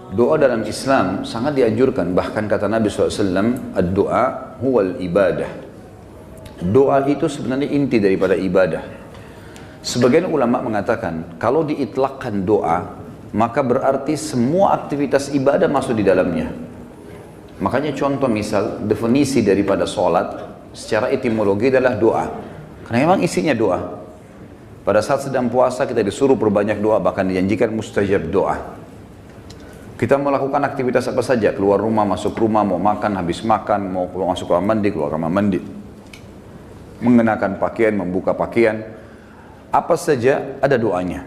Doa dalam Islam sangat dianjurkan. Bahkan kata Nabi SAW, ad-doa huwal ibadah. Doa itu sebenarnya inti daripada ibadah. Sebagian ulama mengatakan, kalau diitlakkan doa, maka berarti semua aktivitas ibadah masuk di dalamnya. Makanya contoh misal, definisi daripada sholat, secara etimologi adalah doa. Karena memang isinya doa. Pada saat sedang puasa kita disuruh perbanyak doa, bahkan dijanjikan mustajab doa. Kita melakukan aktivitas apa saja, keluar rumah, masuk rumah, mau makan, habis makan, mau keluar masuk kamar mandi, keluar kamar mandi. Mengenakan pakaian, membuka pakaian, apa saja ada doanya.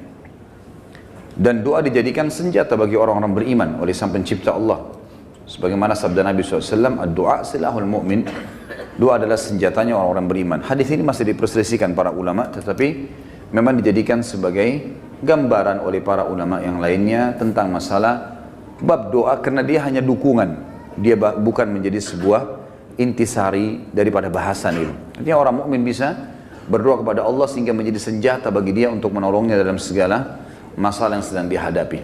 Dan doa dijadikan senjata bagi orang-orang beriman oleh Sang Pencipta Allah. Sebagaimana sabda Nabi SAW, ad-doa silahul mu'min. Doa adalah senjatanya orang-orang beriman. Hadis ini masih diperselisihkan para ulama, tetapi memang dijadikan sebagai gambaran oleh para ulama yang lainnya tentang masalah bab doa, karena dia hanya dukungan, dia bukan menjadi sebuah intisari daripada bahasan itu. Artinya orang mukmin bisa berdoa kepada Allah sehingga menjadi senjata bagi dia untuk menolongnya dalam segala masalah yang sedang dihadapi.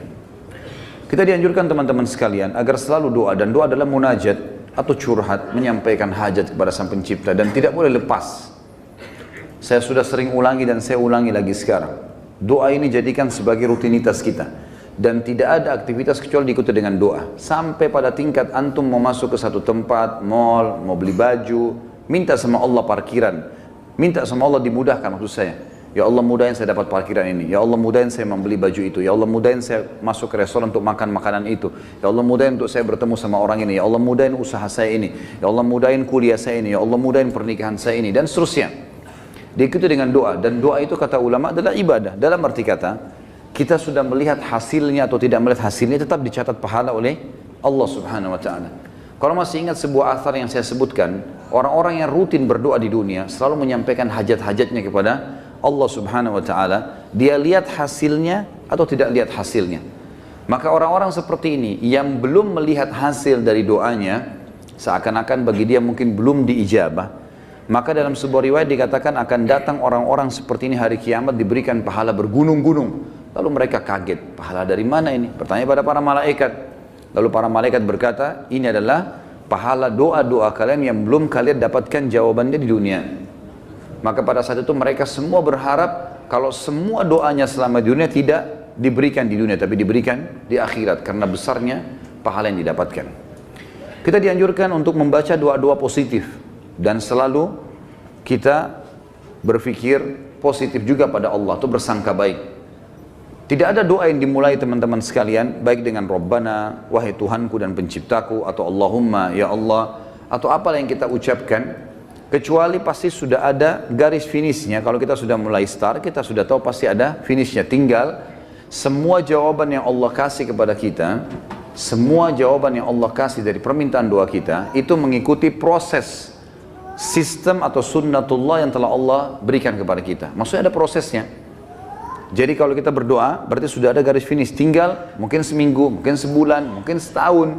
Kita dianjurkan teman-teman sekalian agar selalu doa, dan doa adalah munajat atau curhat, menyampaikan hajat kepada Sang Pencipta, dan tidak boleh lepas. Saya sudah sering ulangi dan saya ulangi lagi sekarang. Doa ini jadikan sebagai rutinitas kita. Dan tidak ada aktivitas kecuali diikuti dengan doa. Sampai pada tingkat antum mau masuk ke satu tempat, mall, mau beli baju, minta sama Allah parkiran. Minta sama Allah dimudahkan maksud saya. Ya Allah mudahin saya dapat parkiran ini. Ya Allah mudahin saya membeli baju itu. Ya Allah mudahin saya masuk ke restoran untuk makan makanan itu. Ya Allah mudahin untuk saya bertemu sama orang ini. Ya Allah mudahin usaha saya ini. Ya Allah mudahin kuliah saya ini. Ya Allah mudahin pernikahan saya ini. Dan seterusnya. Diikuti dengan doa. Dan doa itu kata ulama adalah ibadah. Dalam arti kata, kita sudah melihat hasilnya atau tidak melihat hasilnya, tetap dicatat pahala oleh Allah Subhanahu wa ta'ala. Kalau masih ingat sebuah athar yang saya sebutkan, orang-orang yang rutin berdoa di dunia selalu menyampaikan hajat-hajatnya kepada Allah Subhanahu wa ta'ala. Dia lihat hasilnya atau tidak lihat hasilnya. Maka orang-orang seperti ini yang belum melihat hasil dari doanya, seakan-akan bagi dia mungkin belum diijabah, maka dalam sebuah riwayat dikatakan akan datang orang-orang seperti ini hari kiamat diberikan pahala bergunung-gunung. Lalu mereka kaget, pahala dari mana ini? Bertanya pada para malaikat. Lalu para malaikat berkata, ini adalah pahala doa-doa kalian yang belum kalian dapatkan jawabannya di dunia. Maka pada saat itu mereka semua berharap kalau semua doanya selama di dunia tidak diberikan di dunia, tapi diberikan di akhirat, karena besarnya pahala yang didapatkan. Kita dianjurkan untuk membaca doa-doa positif, dan selalu kita berpikir positif juga pada Allah, itu bersangka baik. Tidak ada doa yang dimulai teman-teman sekalian, baik dengan Rabbana, wahai Tuhanku dan penciptaku, atau Allahumma, ya Allah, atau apalah yang kita ucapkan, kecuali pasti sudah ada garis finishnya. Kalau kita sudah mulai start, kita sudah tahu pasti ada finishnya. Tinggal semua jawaban yang Allah kasih kepada kita, semua jawaban yang Allah kasih dari permintaan doa kita, itu mengikuti proses sistem atau sunnatullah yang telah Allah berikan kepada kita. Maksudnya ada prosesnya. Jadi kalau kita berdoa, berarti sudah ada garis finish. Tinggal mungkin seminggu, mungkin sebulan, mungkin setahun.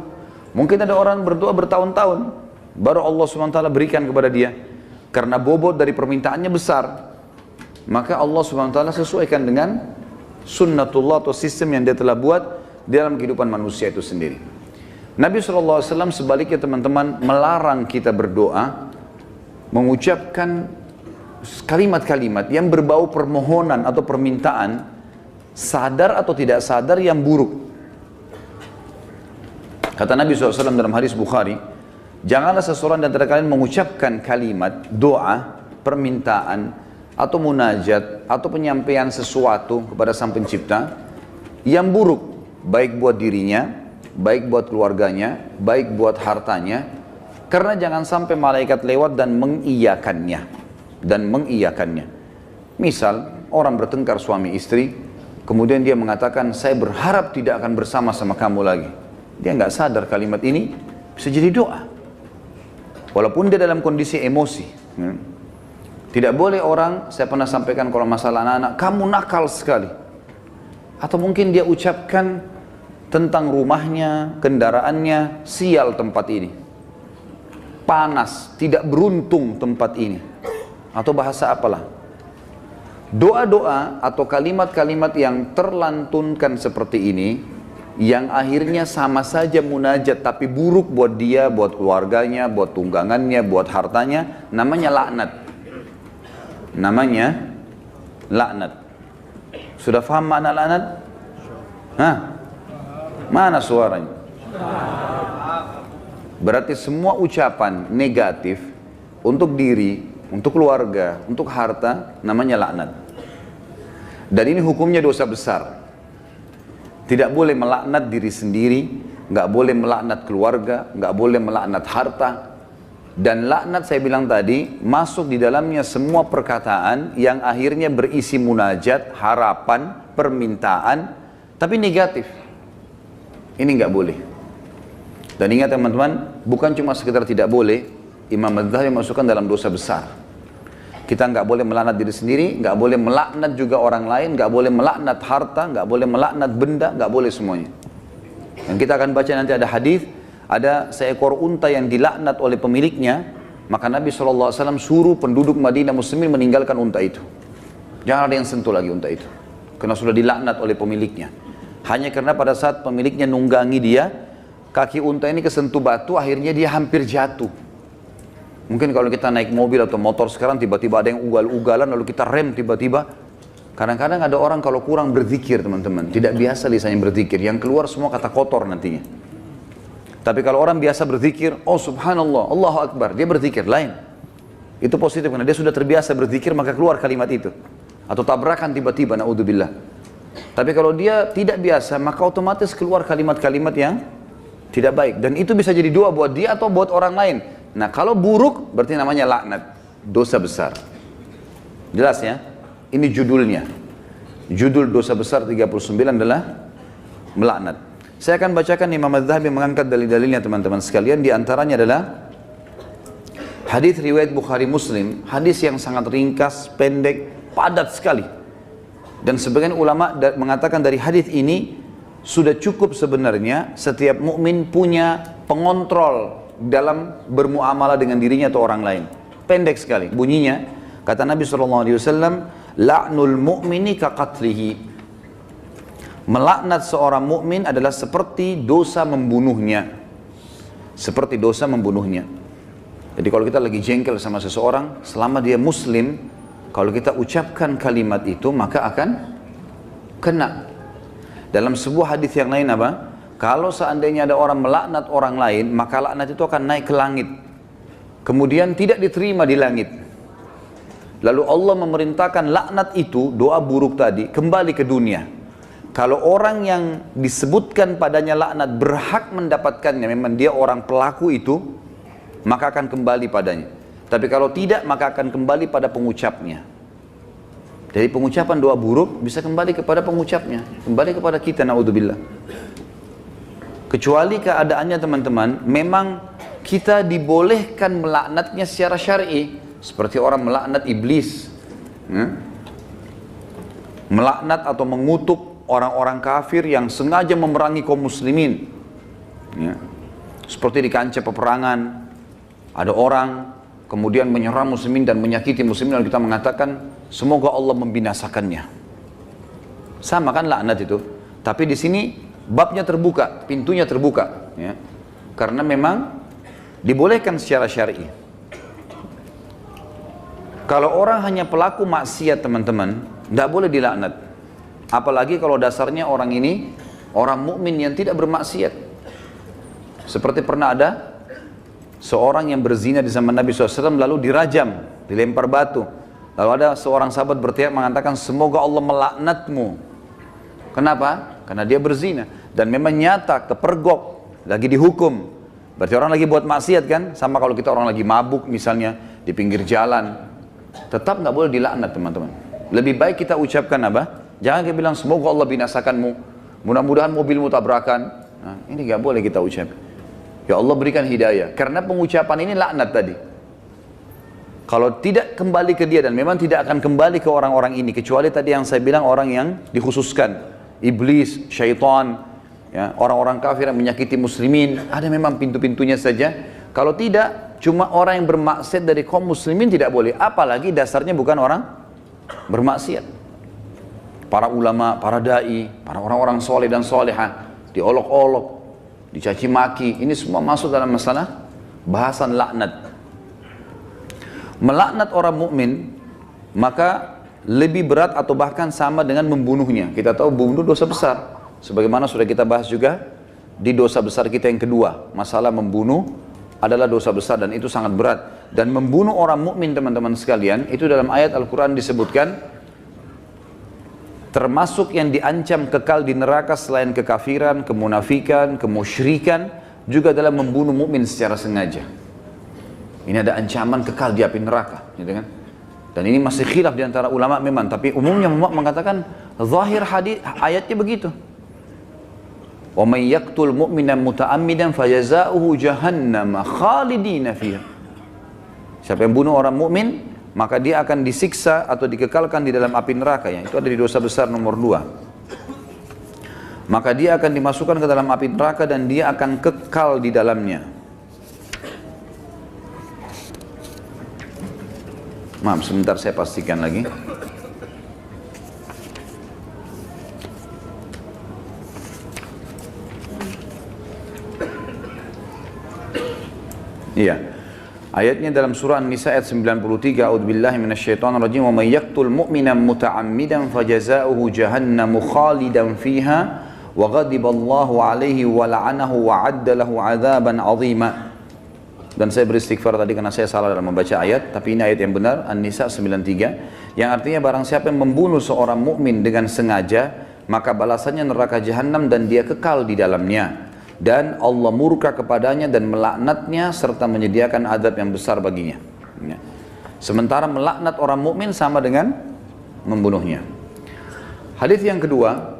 Mungkin ada orang berdoa bertahun-tahun, baru Allah SWT berikan kepada dia. Karena bobot dari permintaannya besar. Maka Allah SWT sesuaikan dengan sunnatullah atau sistem yang dia telah buat dalam kehidupan manusia itu sendiri. Nabi SAW sebaliknya teman-teman melarang kita berdoa, mengucapkan kalimat-kalimat yang berbau permohonan atau permintaan, sadar atau tidak sadar, yang buruk. Kata Nabi SAW dalam hadis Bukhari, janganlah seseorang di antara kalian mengucapkan kalimat doa, permintaan, atau munajat, atau penyampaian sesuatu kepada Sang Pencipta yang buruk, baik buat dirinya, baik buat keluarganya, baik buat hartanya, karena jangan sampai malaikat lewat dan mengiyakannya. Misal orang bertengkar suami istri, kemudian dia mengatakan saya berharap tidak akan bersama-sama kamu lagi. Dia nggak sadar kalimat ini bisa jadi doa, walaupun dia dalam kondisi emosi. Tidak boleh orang, saya pernah sampaikan kalau masalah anak-anak, kamu nakal sekali. Atau mungkin dia ucapkan tentang rumahnya, kendaraannya, sial tempat ini, panas, tidak beruntung tempat ini, atau bahasa apalah. Doa-doa atau kalimat-kalimat yang terlantunkan seperti ini yang akhirnya sama saja munajat tapi buruk buat dia, buat keluarganya, buat tunggangannya, buat hartanya, namanya laknat. Namanya laknat. Sudah paham makna laknat? Hah? Mana suaranya? Berarti semua ucapan negatif untuk diri, untuk keluarga, untuk harta, namanya laknat. Dan ini hukumnya dosa besar. Tidak boleh melaknat diri sendiri, nggak boleh melaknat keluarga, nggak boleh melaknat harta. Dan laknat saya bilang tadi, masuk di dalamnya semua perkataan yang akhirnya berisi munajat, harapan, permintaan, tapi negatif. Ini nggak boleh. Dan ingat teman-teman, bukan cuma sekedar tidak boleh, Imam Adz-Dzahabi masukkan dalam dosa besar. Kita nggak boleh melaknat diri sendiri, nggak boleh melaknat juga orang lain, nggak boleh melaknat harta, nggak boleh melaknat benda, nggak boleh semuanya. Dan kita akan baca nanti ada hadis, ada seekor unta yang dilaknat oleh pemiliknya, maka Nabi SAW suruh penduduk Madinah Muslimin meninggalkan unta itu. Jangan ada yang sentuh lagi unta itu, karena sudah dilaknat oleh pemiliknya. Hanya karena pada saat pemiliknya nunggangi dia, kaki unta ini kesentuh batu, akhirnya dia hampir jatuh. Mungkin kalau kita naik mobil atau motor sekarang tiba-tiba ada yang ugal-ugalan lalu kita rem tiba-tiba. Kadang-kadang ada orang kalau kurang berzikir teman-teman, tidak biasa lisannya berzikir, yang keluar semua kata kotor nantinya. Tapi kalau orang biasa berzikir, oh subhanallah, Allahu Akbar, dia berzikir, lain. Itu positif karena dia sudah terbiasa berzikir maka keluar kalimat itu. Atau tabrakan tiba-tiba, na'udzubillah. Tapi kalau dia tidak biasa maka otomatis keluar kalimat-kalimat yang tidak baik. Dan itu bisa jadi doa buat dia atau buat orang lain. Nah kalau buruk berarti namanya laknat, dosa besar. Jelas ya? Ini judulnya. Judul dosa besar 39 adalah melaknat. Saya akan bacakan Imam Adz-Dzahabi mengangkat dalil-dalilnya teman-teman sekalian. Di antaranya adalah hadis riwayat Bukhari Muslim, hadis yang sangat ringkas, pendek, padat sekali. Dan sebagian ulama mengatakan dari hadis ini sudah cukup sebenarnya setiap mukmin punya pengontrol dalam bermuamalah dengan dirinya atau orang lain. Pendek sekali bunyinya, kata Nabi SAW, la'nul mu'mini kaqatlihi. Melaknat seorang mukmin adalah seperti dosa membunuhnya. Seperti dosa membunuhnya. Jadi kalau kita lagi jengkel sama seseorang, selama dia muslim, kalau kita ucapkan kalimat itu maka akan kena. Dalam sebuah hadis yang lain apa? Kalau seandainya ada orang melaknat orang lain, maka laknat itu akan naik ke langit. Kemudian tidak diterima di langit. Lalu Allah memerintahkan laknat itu, doa buruk tadi, kembali ke dunia. Kalau orang yang disebutkan padanya laknat berhak mendapatkannya, memang dia orang pelaku itu, maka akan kembali padanya. Tapi kalau tidak, maka akan kembali pada pengucapnya. Jadi pengucapan doa buruk bisa kembali kepada pengucapnya, kembali kepada kita, na'udzubillah. Kecuali keadaannya teman-teman, memang kita dibolehkan melaknatnya secara syar'i, seperti orang melaknat iblis, melaknat atau mengutuk orang-orang kafir yang sengaja memerangi kaum muslimin. Seperti di kancah peperangan, ada orang kemudian menyerang muslimin dan menyakiti muslimin, lalu kita mengatakan semoga Allah membinasakannya. Sama kan laknat itu, tapi di sini babnya terbuka, pintunya terbuka, ya. Karena memang dibolehkan secara syar'i. Kalau orang hanya pelaku maksiat teman-teman, tidak boleh dilaknat. Apalagi kalau dasarnya orang ini orang mukmin yang tidak bermaksiat. Seperti pernah ada seorang yang berzina di zaman Nabi SAW lalu dirajam, dilempar batu. Lalu ada seorang sahabat berteriak mengatakan semoga Allah melaknatmu. Kenapa? Karena dia berzina. Dan memang nyata, kepergok, lagi dihukum. Berarti orang lagi buat maksiat kan? Sama kalau kita orang lagi mabuk misalnya, di pinggir jalan. Tetap nggak boleh dilaknat teman-teman. Lebih baik kita ucapkan apa? Jangan kita bilang semoga Allah binasakanmu. Mudah-mudahan mobilmu tabrakan. Nah, ini nggak boleh kita ucap. Ya Allah berikan hidayah. Karena pengucapan ini laknat tadi. Kalau tidak kembali ke dia dan memang tidak akan kembali ke orang-orang ini. Kecuali tadi yang saya bilang orang yang dikhususkan. Iblis, syaitan, ya, orang-orang kafir yang menyakiti muslimin, ada memang pintu-pintunya saja. Kalau tidak, cuma orang yang bermaksiat dari kaum muslimin tidak boleh. Apalagi dasarnya bukan orang bermaksiat. Para ulama, para da'i, para orang-orang soleh dan solehah, diolok-olok, dicaci maki. Ini semua masuk dalam masalah bahasan laknat. Melaknat orang mukmin maka lebih berat atau bahkan sama dengan membunuhnya. Kita tahu membunuh dosa besar. Sebagaimana sudah kita bahas juga di dosa besar kita yang kedua, masalah membunuh adalah dosa besar dan itu sangat berat. Dan membunuh orang mukmin teman-teman sekalian, itu dalam ayat Al-Quran disebutkan termasuk yang diancam kekal di neraka selain kekafiran, kemunafikan, kemusyrikan, juga dalam membunuh mukmin secara sengaja. Ini ada ancaman kekal di api neraka, gitu kan? Dan ini masih khilaf di antara ulama memang, tapi umumnya ulama mengatakan zahir hadis ayatnya begitu. Wa may yaqtul mu'mina muta'ammidan fajazaohu jahannam khalidina fiha. Siapa yang bunuh orang mukmin maka dia akan disiksa atau dikekalkan di dalam api neraka, yang itu ada di dosa besar nomor 2. Maka dia akan dimasukkan ke dalam api neraka dan dia akan kekal di dalamnya. Maaf, sebentar saya pastikan lagi. Iya. Ayatnya dalam surah An-Nisa ayat 93, A'udzubillahi minasyaitonirrajim, wa may yaqtul mu'mina muta'ammidan fajazaohu jahannamu khalidan fiha wa ghadiballahu 'alaihi wa la'anahu wa 'adda lahu 'adzaban 'azima. Dan saya beristighfar tadi karena saya salah dalam membaca ayat, tapi ini ayat yang benar, An-Nisa 93, yang artinya barang siapa yang membunuh seorang mukmin dengan sengaja, maka balasannya neraka jahanam dan dia kekal di dalamnya. Dan Allah murka kepadanya dan melaknatnya serta menyediakan azab yang besar baginya. Ya. Sementara melaknat orang mukmin sama dengan membunuhnya. Hadis yang kedua,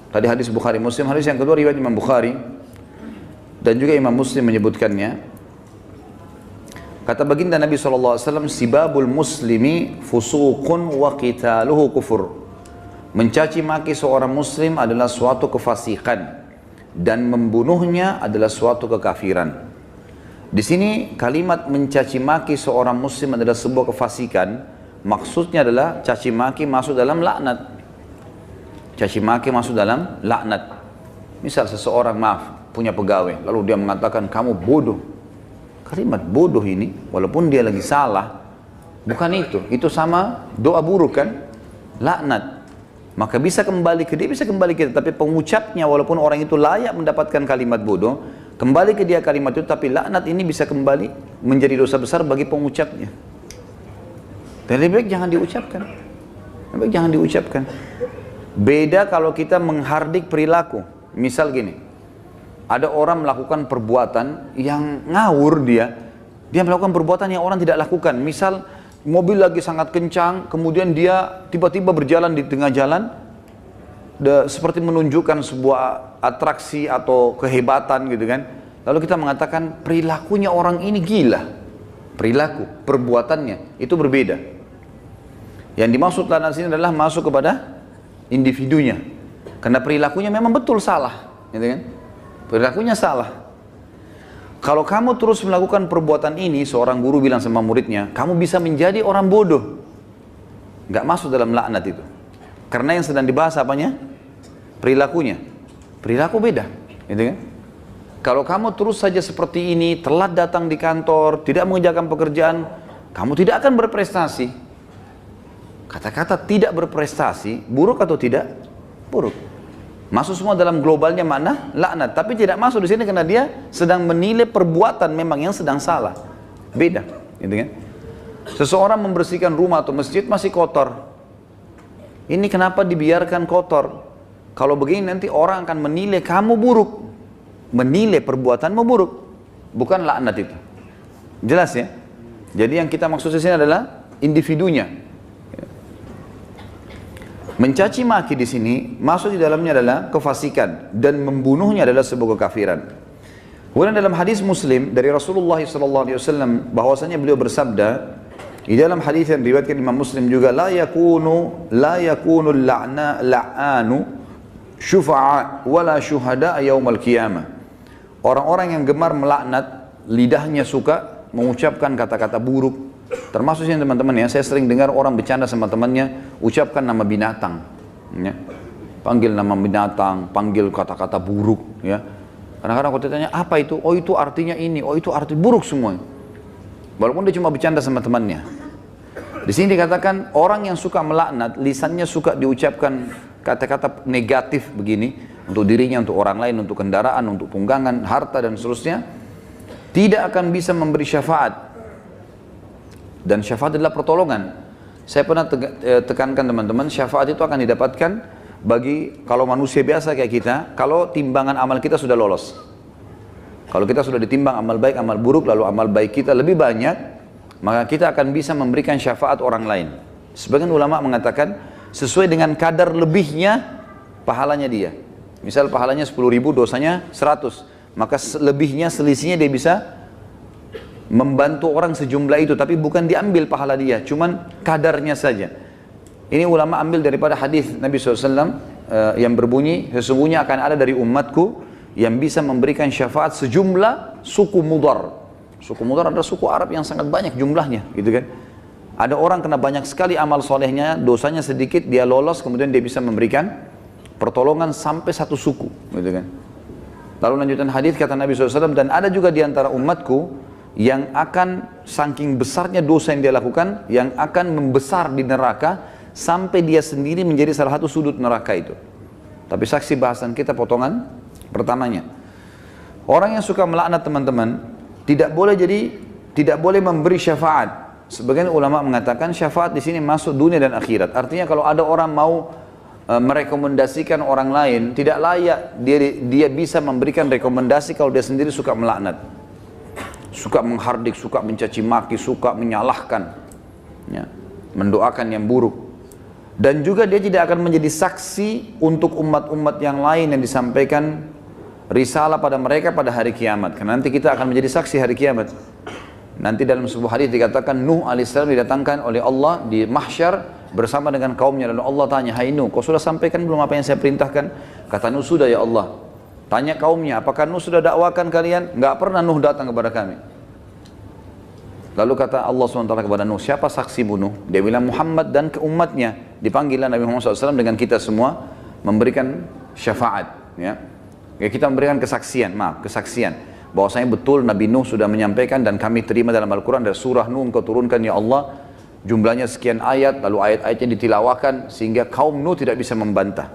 tadi hadis Bukhari Muslim, hadis yang kedua riwayat Imam Bukhari dan juga Imam Muslim menyebutkannya. Kata baginda Nabi SAW, sibabul muslimi fusuqun wa qitaluhu kufur. Mencaci maki seorang muslim adalah suatu kefasikan dan membunuhnya adalah suatu kekafiran. Di sini kalimat mencaci maki seorang muslim adalah sebuah kefasikan. Maksudnya adalah caci maki masuk dalam laknat. Caci maki masuk dalam laknat. Misal seseorang punya pegawai, lalu dia mengatakan kamu bodoh. Kalimat bodoh ini, walaupun dia lagi salah, bukan itu. Itu sama doa buruk kan? Laknat. Maka bisa kembali ke dia, bisa kembali ke dia. Tapi pengucapnya walaupun orang itu layak mendapatkan kalimat bodoh, kembali ke dia kalimat itu, tapi laknat ini bisa kembali menjadi dosa besar bagi pengucapnya. Dan lebih baik jangan diucapkan. Lebih baik jangan diucapkan. Beda kalau kita menghardik perilaku. Misal gini, ada orang melakukan perbuatan yang ngawur dia melakukan perbuatan yang orang tidak lakukan. Misal mobil lagi sangat kencang, kemudian dia tiba-tiba berjalan di tengah jalan, seperti menunjukkan sebuah atraksi atau kehebatan gitu kan. Lalu kita mengatakan perilakunya orang ini gila. Perilaku, perbuatannya itu berbeda. Yang dimaksud dalam sini adalah masuk kepada individunya. Karena perilakunya memang betul salah, gitu kan? Perilakunya salah. Kalau kamu terus melakukan perbuatan ini, seorang guru bilang sama muridnya, kamu bisa menjadi orang bodoh. Gak masuk dalam laknat itu. Karena yang sedang dibahas apanya? Perilakunya. Perilaku beda, gitu kan? Kalau kamu terus saja seperti ini, telat datang di kantor, tidak mengerjakan pekerjaan, kamu tidak akan berprestasi. Kata-kata tidak berprestasi, buruk atau tidak? Buruk. Masuk semua dalam globalnya makna laknat, tapi tidak masuk di sini karena dia sedang menilai perbuatan memang yang sedang salah. Beda, gitu kan? Seseorang membersihkan rumah atau masjid masih kotor. Ini kenapa dibiarkan kotor? Kalau begini nanti orang akan menilai kamu buruk. Menilai perbuatanmu buruk. Bukan laknat itu. Jelas ya? Jadi yang kita maksud di sini adalah individunya. Mencaci maki di sini masuk di dalamnya adalah kefasikan dan membunuhnya adalah sebuah kekafiran. Kemudian dalam hadis Muslim dari Rasulullah SAW bahwasanya beliau bersabda di dalam hadis yang diriwayatkan Imam Muslim juga, la yakunu la'anu syufa'a wala syuhada yaumal qiyamah. Orang-orang yang gemar melaknat, lidahnya suka mengucapkan kata-kata buruk. Termasuk yang teman-teman ya, saya sering dengar orang bercanda sama temannya, ucapkan nama binatang. Ya. panggil nama binatang, panggil kata-kata buruk, ya. Kadang-kadang kalau ditanya apa itu, oh itu artinya ini, oh itu arti buruk semua. Walaupun dia cuma bercanda sama temannya. Di sini dikatakan orang yang suka melaknat, lisannya suka diucapkan kata-kata negatif begini untuk dirinya, untuk orang lain, untuk kendaraan, untuk tunggangan, harta dan seterusnya, tidak akan bisa memberi syafaat. Dan syafaat adalah pertolongan. Saya pernah tekankan teman-teman, syafaat itu akan didapatkan bagi kalau manusia biasa kayak kita, kalau timbangan amal kita sudah lolos. Kalau kita sudah ditimbang amal baik, amal buruk, lalu amal baik kita lebih banyak, maka kita akan bisa memberikan syafaat orang lain. Sebagian ulama mengatakan sesuai dengan kadar lebihnya pahalanya dia. Misal pahalanya 10.000, dosanya 100, maka lebihnya, selisihnya dia bisa membantu orang sejumlah itu, tapi bukan diambil pahala dia, cuman kadarnya saja. Ini ulama ambil daripada hadis Nabi SAW yang berbunyi, sesungguhnya akan ada dari umatku yang bisa memberikan syafaat sejumlah suku Mudar. Suku Mudar adalah suku Arab yang sangat banyak jumlahnya, gitu kan. Ada orang kena banyak sekali amal solehnya, dosanya sedikit, dia lolos, kemudian dia bisa memberikan pertolongan sampai satu suku, gitu kan. Lalu lanjutan hadis kata Nabi SAW, dan ada juga di antara umatku yang akan saking besarnya dosa yang dia lakukan, yang akan membesar di neraka sampai dia sendiri menjadi salah satu sudut neraka itu. Tapi saksi bahasan kita potongan pertamanya. Orang yang suka melaknat teman-teman tidak boleh memberi syafaat. Sebagian ulama mengatakan syafaat di sini masuk dunia dan akhirat. Artinya kalau ada orang mau merekomendasikan orang lain, tidak layak dia bisa memberikan rekomendasi kalau dia sendiri suka melaknat, suka menghardik, suka mencaci maki, suka menyalahkan, ya, mendoakan yang buruk. Dan juga dia tidak akan menjadi saksi untuk umat-umat yang lain yang disampaikan risalah pada mereka pada hari kiamat. Karena nanti kita akan menjadi saksi hari kiamat. Nanti dalam sebuah hadis dikatakan Nuh alaihissalam didatangkan oleh Allah di mahsyar bersama dengan kaumnya. Lalu Allah tanya, hai Nuh, kau sudah sampaikan belum apa yang saya perintahkan? Kata Nuh, sudah ya Allah. Tanya kaumnya, apakah Nuh sudah dakwakan kalian? Enggak pernah Nuh datang kepada kami. Lalu kata Allah SWT kepada Nuh, siapa saksimu Nuh? Dia bilang Muhammad dan ke umatnya. Dipanggillah Nabi Muhammad SAW dengan kita semua memberikan syafaat. Ya, kita memberikan kesaksian, bahwasanya betul Nabi Nuh sudah menyampaikan dan kami terima dalam Al-Quran dari surah Nuh engkau turunkan ya Allah. Jumlahnya sekian ayat, lalu ayat-ayatnya ditilawakan sehingga kaum Nuh tidak bisa membantah.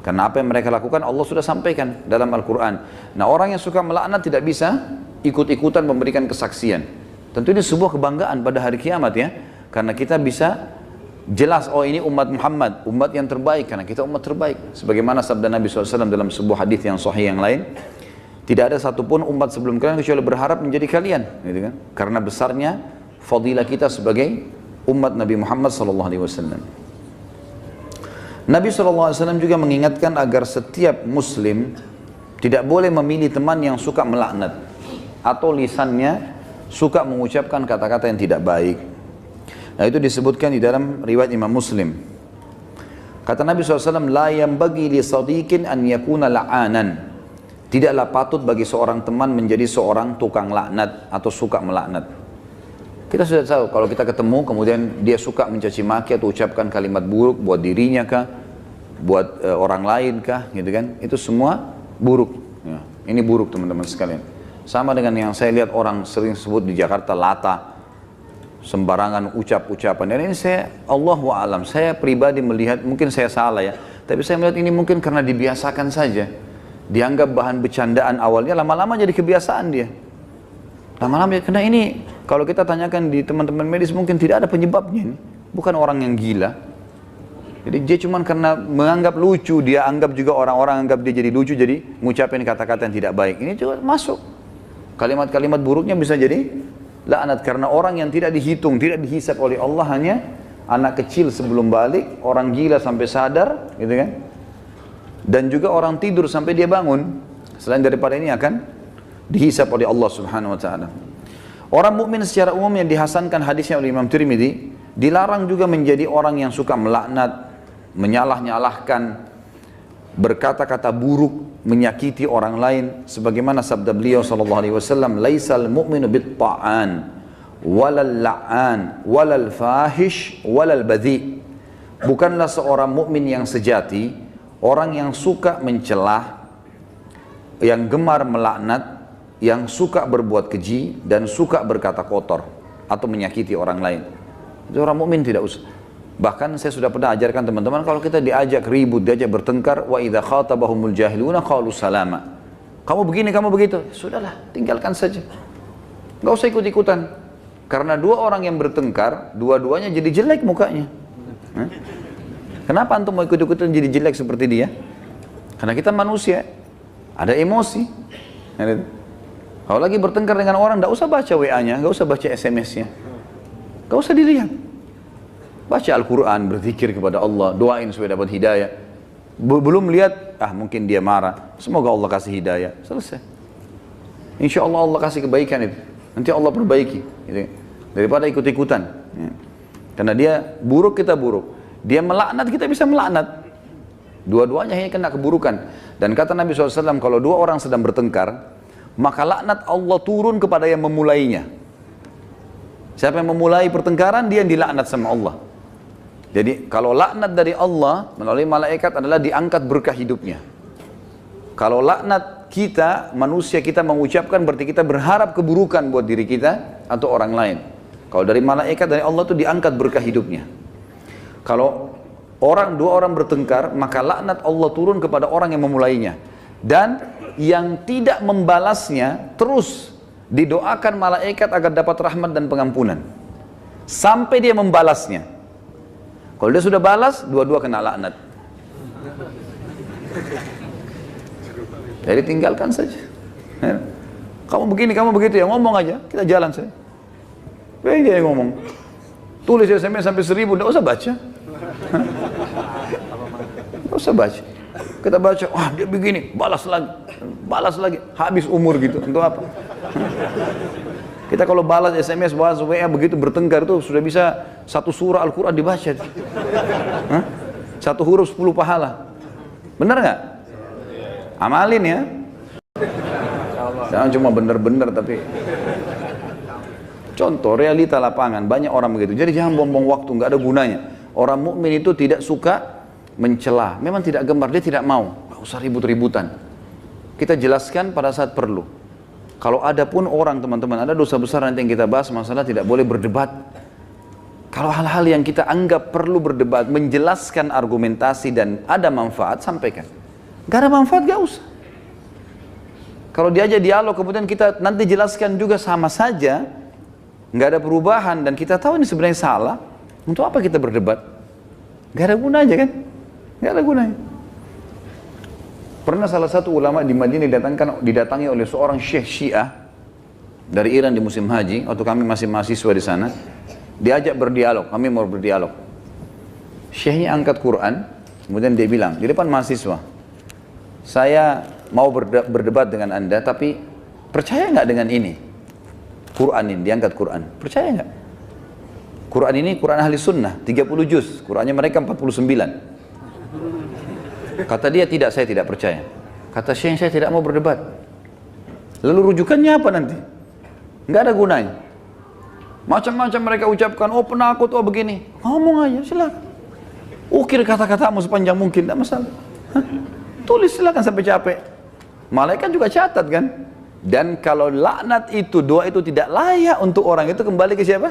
Karena apa yang mereka lakukan Allah sudah sampaikan dalam Al-Quran. Nah, orang yang suka melaknat tidak bisa ikut-ikutan memberikan kesaksian. Tentu ini sebuah kebanggaan pada hari kiamat ya. Karena kita bisa jelas, oh ini umat Muhammad, umat yang terbaik karena kita umat terbaik. Sebagaimana sabda Nabi SAW dalam sebuah hadis yang sahih yang lain, tidak ada satupun umat sebelum kalian kecuali berharap menjadi kalian, gitu kan? Karena besarnya fadilah kita sebagai umat Nabi Muhammad SAW. Nabi SAW juga mengingatkan agar setiap muslim tidak boleh memilih teman yang suka melaknat atau lisannya suka mengucapkan kata-kata yang tidak baik. Nah, itu disebutkan di dalam riwayat Imam Muslim. Kata Nabi SAW, la yambagi li sadiqin an yakuna la'anan. Tidaklah patut bagi seorang teman menjadi seorang tukang laknat atau suka melaknat. Kita sudah tahu kalau kita ketemu kemudian dia suka mencaci maki atau ucapkan kalimat buruk buat dirinya kah, buat orang lain kah, gitu kan? Itu semua buruk. Ya, ini buruk teman-teman sekalian. Sama dengan yang saya lihat orang sering sebut di Jakarta lata, sembarangan ucap-ucapan. Dan ini saya, Allahu a'lam, saya pribadi melihat, mungkin saya salah ya, tapi saya melihat ini mungkin karena dibiasakan saja. Dianggap bahan bercandaan awalnya, lama-lama jadi kebiasaan dia. Lama-lama, karena ini kalau kita tanyakan di teman-teman medis mungkin tidak ada penyebabnya ini. Bukan orang yang gila. Jadi dia cuma karena menganggap lucu, dia anggap juga orang-orang anggap dia jadi lucu, jadi ngucapin kata-kata yang tidak baik. Ini juga masuk. Kalimat-kalimat buruknya bisa jadi laknat karena orang yang tidak dihitung, tidak dihisab oleh Allah hanya anak kecil sebelum balik, orang gila sampai sadar, gitu kan? Dan juga orang tidur sampai dia bangun. Selain daripada ini akan dihisab oleh Allah Subhanahu wa taala. Orang mukmin secara umum yang dihasankan hadisnya oleh Imam Tirmidzi, dilarang juga menjadi orang yang suka melaknat, menyalah-nyalahkan, berkata-kata buruk, menyakiti orang lain, sebagaimana sabda beliau sallallahu alaihi wasallam, laisal mu'minu bit-ta'an walal la'an walal fahish walal badhi. Bukanlah seorang mukmin yang sejati Orang yang suka mencelah, yang gemar melaknat, yang suka berbuat keji, dan suka berkata kotor atau menyakiti orang lain. Itu orang mukmin tidak usah. Bahkan saya sudah pernah ajarkan teman-teman, kalau kita diajak ribut, diajak bertengkar, wa idza khatabahumul jahiluna qalu salama. Kamu begini, kamu begitu. Sudahlah, tinggalkan saja. Enggak usah ikut-ikutan. Karena dua orang yang bertengkar, dua-duanya jadi jelek mukanya. Kenapa antum mau ikut-ikutan jadi jelek seperti dia? Karena kita manusia, ada emosi. Kalau lagi bertengkar dengan orang, enggak usah baca WA-nya, enggak usah baca SMS-nya. Enggak usah dilihat. Baca Al-Quran, berzikir kepada Allah, doain supaya dapat hidayah. Belum lihat, mungkin dia marah. Semoga Allah kasih hidayah. Selesai. Insya Allah Allah kasih kebaikan itu. Nanti Allah perbaiki. Gitu. Daripada ikut-ikutan. Ya. Karena dia buruk, kita buruk. Dia melaknat, kita bisa melaknat. Dua-duanya hanya kena keburukan. Dan kata Nabi SAW, kalau dua orang sedang bertengkar, maka laknat Allah turun kepada yang memulainya. Siapa yang memulai pertengkaran, dia yang dilaknat sama Allah. Jadi kalau laknat dari Allah melalui malaikat adalah diangkat berkah hidupnya. Kalau laknat kita, manusia kita mengucapkan, berarti kita berharap keburukan buat diri kita atau orang lain. Kalau dari malaikat, dari Allah itu diangkat berkah hidupnya. Kalau dua orang bertengkar, maka laknat Allah turun kepada orang yang memulainya. Dan yang tidak membalasnya terus didoakan malaikat agar dapat rahmat dan pengampunan. Sampai dia membalasnya. Kalau dia sudah balas, dua-dua kena laknat. Jadi tinggalkan saja. Kamu begini, kamu begitu ya, ngomong aja, kita jalan saja. Baik dia yang ngomong. Tulis SMS sampai 1000, tidak usah baca. Tidak usah baca. Kita baca, wah dia begini, balas lagi, habis umur gitu. Untuk apa? Kita kalau balas SMS, balas WA begitu bertengkar itu sudah bisa satu surah Al-Quran dibaca. Satu huruf 10 pahala. Benar nggak? Amalin ya. Jangan cuma benar-benar tapi. Contoh realita lapangan, banyak orang begitu. Jadi jangan buang-buang waktu, nggak ada gunanya. Orang mukmin itu tidak suka mencela. Memang tidak gemar, dia tidak mau. Nggak usah ribut-ributan. Kita jelaskan pada saat perlu. Kalau ada pun orang teman-teman, ada dosa besar nanti yang kita bahas, masalah tidak boleh berdebat. Kalau hal-hal yang kita anggap perlu berdebat, menjelaskan argumentasi dan ada manfaat, sampaikan. Gak ada manfaat, gak usah. Kalau diajak dialog, kemudian kita nanti jelaskan juga sama saja, gak ada perubahan, dan kita tahu ini sebenarnya salah, untuk apa kita berdebat? Gak ada gunanya kan? Gak ada gunanya. Pernah salah satu ulama di Madinah didatangi oleh seorang syekh Syiah dari Iran di musim haji, waktu kami masih mahasiswa di sana, diajak berdialog, kami mau berdialog. Syekhnya angkat Quran, kemudian dia bilang, di depan mahasiswa, saya mau berdebat dengan anda, tapi percaya nggak dengan ini? Quran ini, diangkat Quran, percaya nggak? Quran ini Quran ahli sunnah, 30 juz, Qurannya mereka 49. Kata dia, tidak, saya tidak percaya. Kata Syekh, saya tidak mau berdebat. Lalu rujukannya apa nanti? Nggak ada gunanya. Macam-macam mereka ucapkan, oh penakut, oh begini. Ngomong aja, silakan. Ukir kata-katamu sepanjang mungkin, tidak masalah. Tulis silakan sampai capek. Malaikat juga catat kan. Dan kalau laknat itu, doa itu tidak layak untuk orang itu, kembali ke siapa?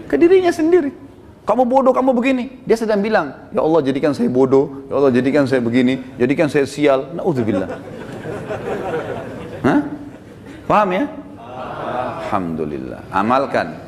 Ke dirinya sendiri. Kamu bodoh, kamu begini. Dia sedang bilang, ya Allah jadikan saya bodoh, ya Allah jadikan saya begini, jadikan saya sial. Na'udzubillah. Hah? Paham ya? Alhamdulillah. Amalkan.